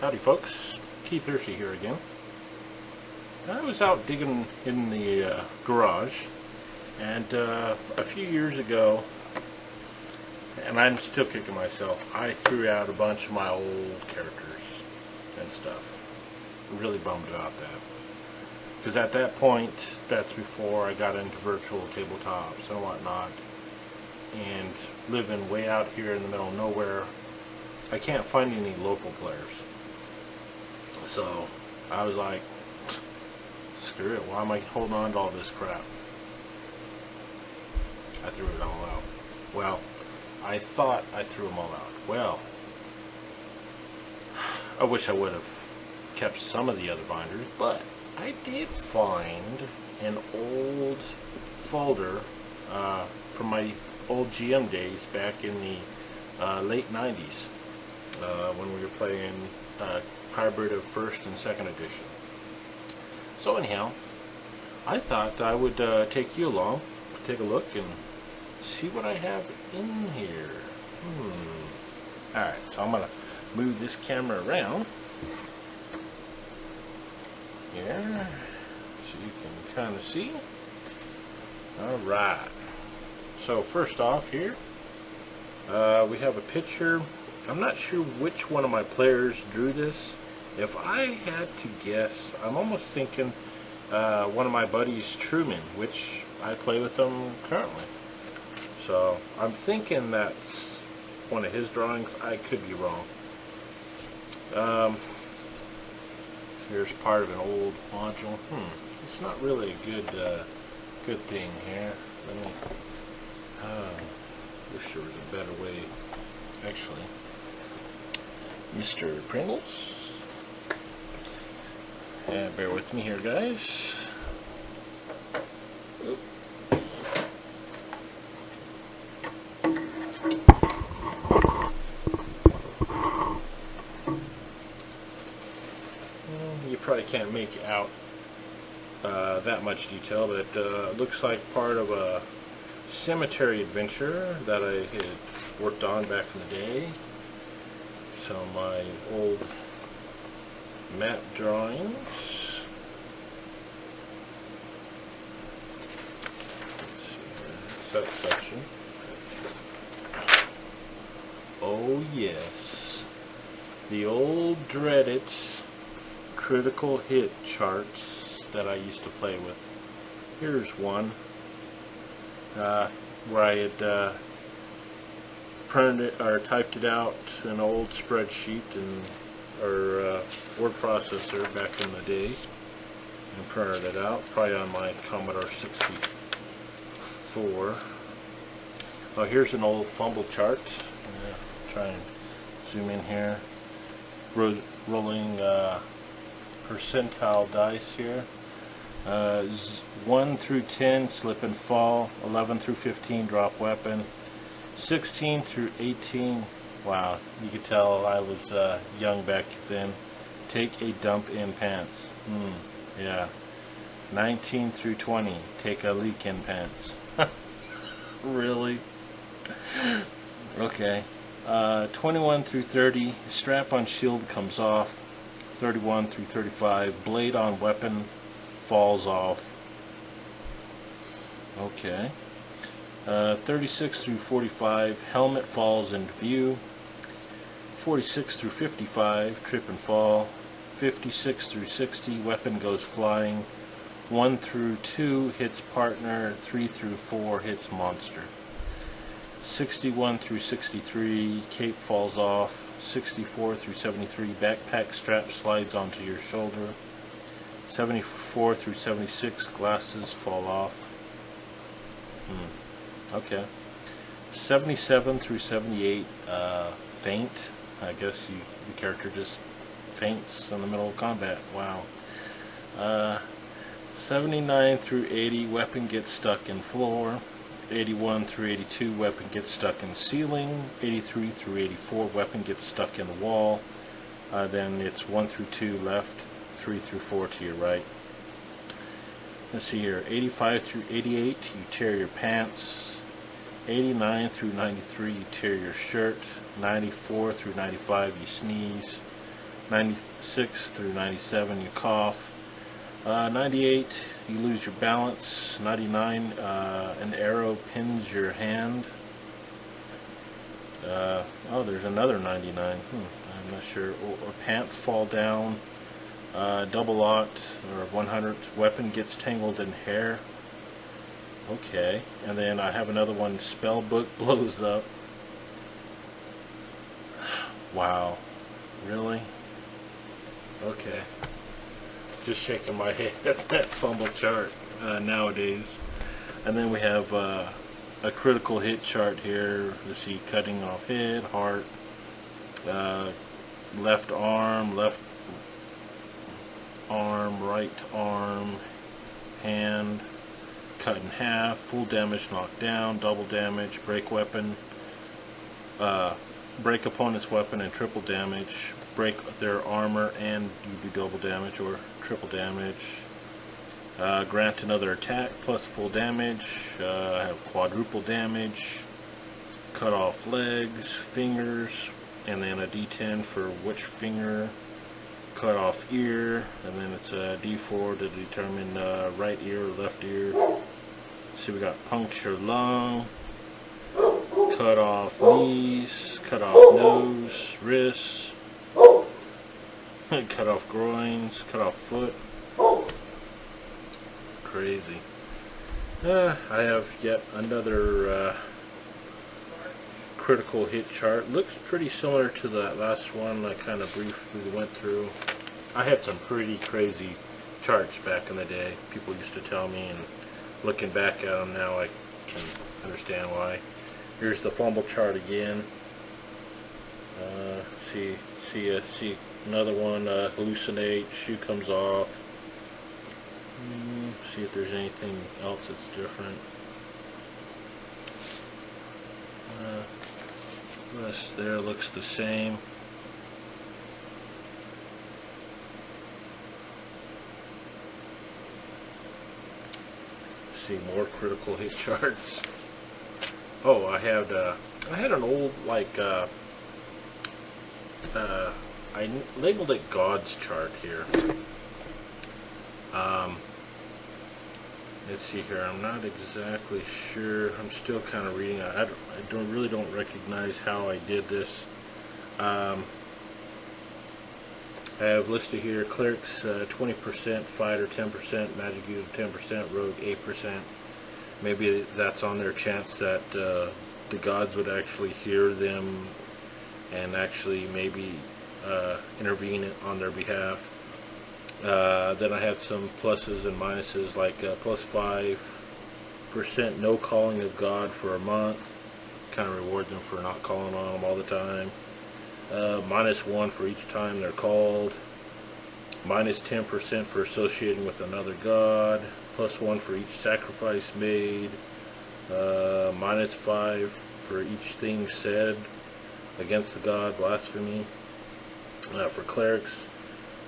Howdy folks, Keith Hershey here again. I was out digging in the garage, and a few years ago, and I'm still kicking myself, I threw out a bunch of my old characters and stuff. Really bummed about that. Because at that point, that's before I got into virtual tabletops and whatnot, and living way out here in the middle of nowhere, I can't find any local players. So I was like, screw it, why am I holding on to all this crap? I threw it all out. Well, I thought I threw them all out. Well, I wish I would have kept some of the other binders, but I did find an old folder from my old GM days back in the late 90s when we were playing hybrid of 1st and 2nd edition. So anyhow, I thought I would take you along, take a look and see what I have in here. Alright, so I'm going to move this camera around here so you can kind of see. Alright, so first off here, we have a picture. I'm not sure which one of my players drew this. If I had to guess, I'm almost thinking one of my buddies, Truman, which I play with him currently. So I'm thinking that's one of his drawings. I could be wrong. Here's part of an old module. It's not really a good thing here. Wish there was a better way. Actually, Mr. Pringles. And bear with me here, guys. Oop. You probably can't make out that much detail, but it looks like part of a cemetery adventure that I had worked on back in the day. So my old map drawings. Let's see here. That section. Oh yes, the old dreaded critical hit charts that I used to play with. Here's one where I had printed it or typed it out in an old spreadsheet or word processor back in the day and printed it out, probably on my Commodore 64. Oh, here's an old fumble chart. Try and zoom in here. Rolling percentile dice here. 1 through 10 slip and fall, 11 through 15 drop weapon, 16 through 18, wow, you could tell I was young back then, take a dump in pants. Yeah. 19 through 20, take a leak in pants. Really? Okay. 21 through 30, strap on shield comes off. 31 through 35, blade on weapon falls off. Okay. 36 through 45, helmet falls into view. 46 through 55, trip and fall. 56 through 60, weapon goes flying. 1 through 2 hits partner. 3 through 4 hits monster. 61 through 63, cape falls off. 64 through 73, backpack strap slides onto your shoulder. 74 through 76, glasses fall off. Okay. 77 through 78, faint. I guess the character just faints in the middle of combat. Wow. 79 through 80, weapon gets stuck in floor. 81 through 82, weapon gets stuck in ceiling. 83 through 84, weapon gets stuck in the wall. Then it's 1 through 2 left, 3 through 4 to your right. Let's see here, 85 through 88, you tear your pants. 89 through 93, you tear your shirt. 94 through 95, you sneeze. 96 through 97, you cough. 98, you lose your balance. 99, an arrow pins your hand. Oh, there's another 99. I'm not sure. Or pants fall down. Double locked, or 100, weapon gets tangled in hair. Okay, and then I have another one, spell book blows up. Wow, really? Okay. Just shaking my head at that fumble chart nowadays. And then we have a critical hit chart here. You see cutting off head, heart, left arm, right arm, hand, cut in half, full damage, knocked down, double damage, break weapon, break opponent's weapon and triple damage, break their armor and you do double damage or triple damage, grant another attack plus full damage. I have quadruple damage, cut off legs, fingers, and then a D10 for which finger, cut off ear, and then it's a D4 to determine right ear or left ear. See, we got puncture lung, cut off knees, cut off nose, wrists, cut off groins, cut off foot. Crazy. I have yet another critical hit chart. Looks pretty similar to that last one I kind of briefly went through. I had some pretty crazy charts back in the day. People used to tell me, and looking back at them now I can understand why. Here's the fumble chart again. See another one, hallucinate, shoe comes off. See if there's anything else that's different. This there looks the same. See more critical hit charts. Oh, I had an old I labeled it God's chart here. Let's see here. I'm not exactly sure. I'm still kind of reading. I really don't recognize how I did this. I have listed here clerics 20%, fighter 10%, magic user 10%, rogue 8%. Maybe that's on their chance that the gods would actually hear them and actually maybe intervene on their behalf. Then I had some pluses and minuses, like plus 5% no calling of God for a month. Kind of reward them for not calling on them all the time. Minus 1 for each time they're called. Minus 10% for associating with another god. Plus 1 for each sacrifice made. Minus 5 for each thing said against the god, blasphemy. For clerics,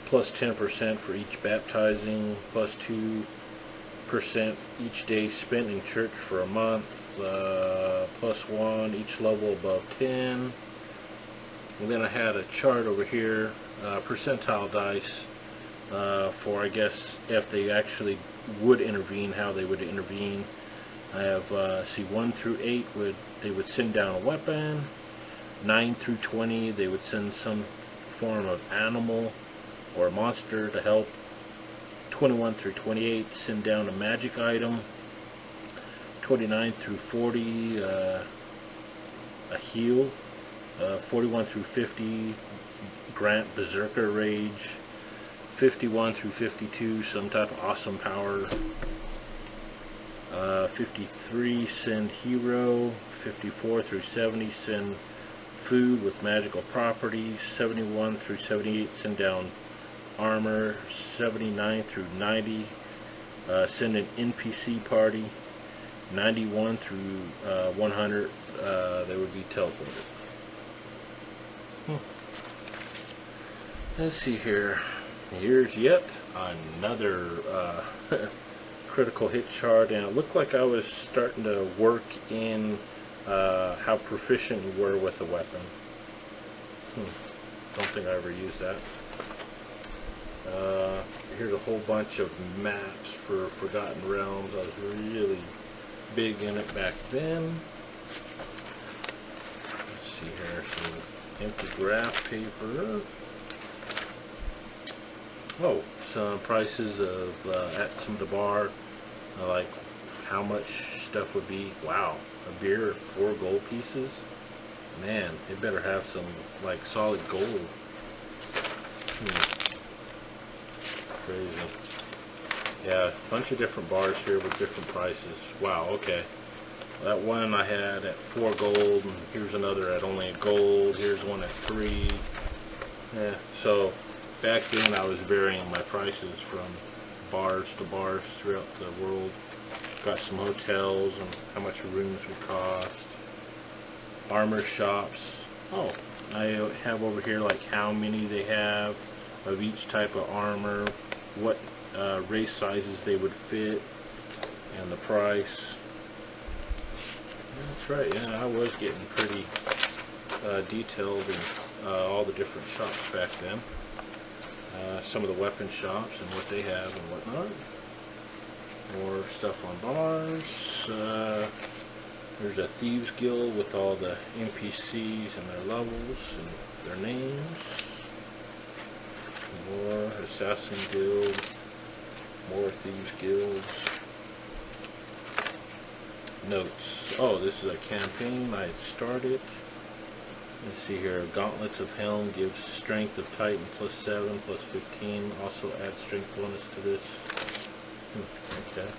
plus 10% for each baptizing, plus 2% each day spent in church for a month, plus 1 each level above 10. And then I had a chart over here, percentile dice, for, I guess, if they actually would intervene, how they would intervene. I have, 1 through 8 they would send down a weapon. 9 through 20 they would send some form of animal or a monster to help. 21 through 28 send down a magic item. 29 through 40 a heal. 41 through 50 grant berserker rage. 51 through 52 some type of awesome power. 53 send hero. 54 through 70 send food with magical properties. 71 through 78 send down armor. 79 through 90 send an NPC party. 91 through 100 they would be teleported. Let's see here. Here's yet another critical hit chart, and it looked like I was starting to work in how proficient you were with the weapon. don't think I ever used that. Here's a whole bunch of maps for Forgotten Realms. I was really big in it back then. Let's see here, some empty graph paper. Oh, some prices of at some of the bar, like how much stuff would be. Wow, a beer, 4 gold pieces. Man, it better have some like solid gold. Crazy. Yeah, a bunch of different bars here with different prices. Wow, okay. That one I had at 4 gold, and here's another at only a gold. Here's one at 3. Yeah, so back then I was varying my prices from bars to bars throughout the world. Got some hotels and how much rooms would cost. Armor shops. Oh, I have over here like how many they have of each type of armor, what race sizes they would fit, and the price. That's right, yeah, I was getting pretty detailed in all the different shops back then. Some of the weapon shops and what they have and whatnot. More stuff on bars. There's a Thieves Guild with all the NPCs and their levels and their names. More Assassin Guild. More Thieves Guilds. Notes. Oh, this is a campaign I had started. Let's see here. Gauntlets of Helm gives strength of Titan +7, +15. Also adds strength bonus to this. Okay.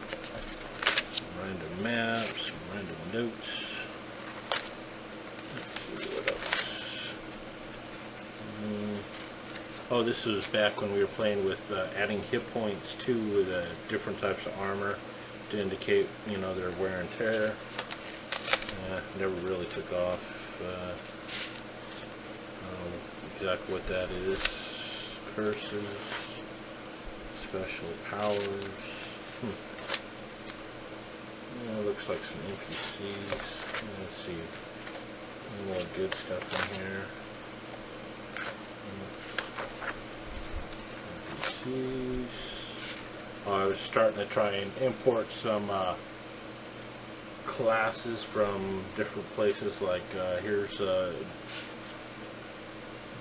Random maps, random notes. Let's see what else. Oh, this was back when we were playing with adding hit points to the different types of armor to indicate, you know, their wear and tear. Never really took off. I don't know exactly what that is. Curses, special powers. Yeah, looks like some NPCs. Let's see. More good stuff in here. NPCs. Oh, I was starting to try and import some classes from different places. Like here's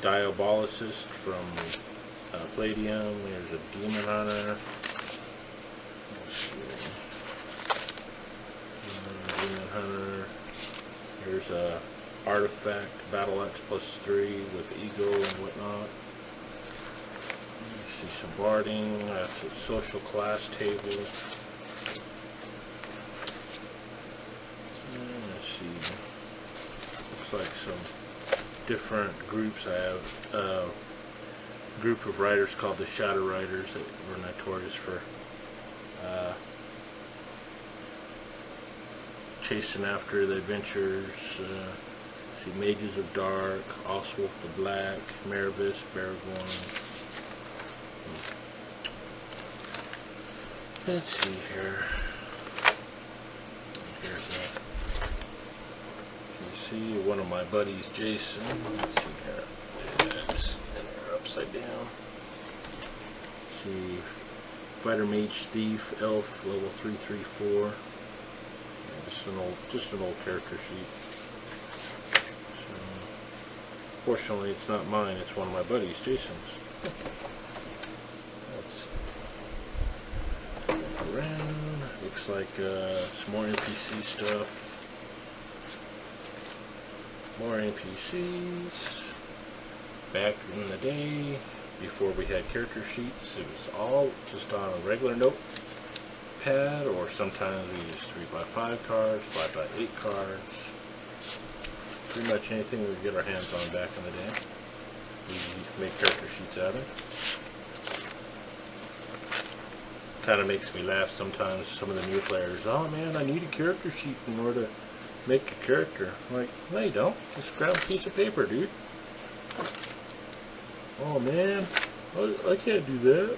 Diabolicist from Palladium. There's a Demon Hunter. Let's see. Demon Hunter. Here's a Artifact Battle Axe +3 with Ego and whatnot. See some barding. That's a social class table. Let's see. Looks like some different groups. I have a group of riders called the Shadow Riders that were notorious for chasing after the adventures. See Mages of Dark, Oswulf the Black, Maribus, Baragorn. Let's see here. Here's that. You see one of my buddies, Jason. Let's see here. Yes, and they're upside down. See, Fighter Mage Thief, Elf, level 334. Yeah, just an old character sheet. So, fortunately, it's not mine. It's one of my buddies, Jason's. Around. Looks like some more NPC stuff. More NPCs. Back in the day, before we had character sheets, it was all just on a regular notepad, or sometimes we used 3x5 cards, 5x8 cards. Pretty much anything we could get our hands on back in the day, we make character sheets out of. Kind of makes me laugh sometimes, some of the new players. Oh man, I need a character sheet in order to make a character. I'm like, no you don't. Just grab a piece of paper, dude. Oh man, I can't do that.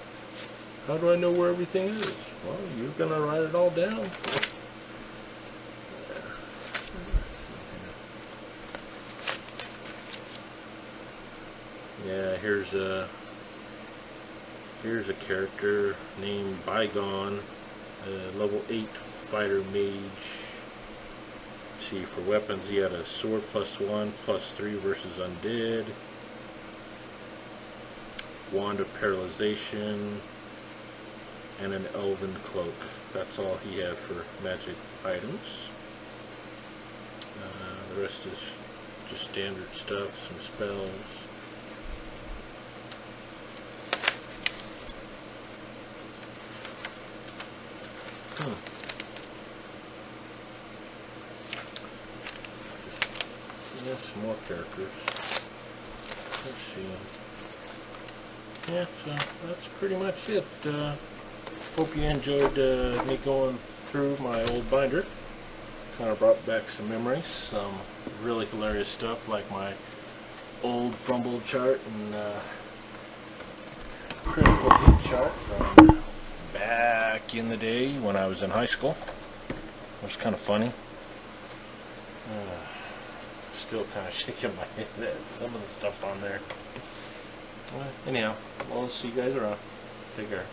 How do I know where everything is? Well, you're gonna write it all down. Yeah, Here's a character named Bygone, level 8 fighter mage. See, for weapons he had a sword +1, +3 versus undead, wand of paralyzation, and an elven cloak. That's all he had for magic items. The rest is just standard stuff, some spells. Some more characters. Let's see. Yeah, so that's pretty much it. Hope you enjoyed me going through my old binder. Kind of brought back some memories, some really hilarious stuff like my old fumble chart and critical hit chart from back in the day when I was in high school. It was kind of funny. Still kind of shaking my head at some of the stuff on there. Anyhow, we'll see you guys around. Take care.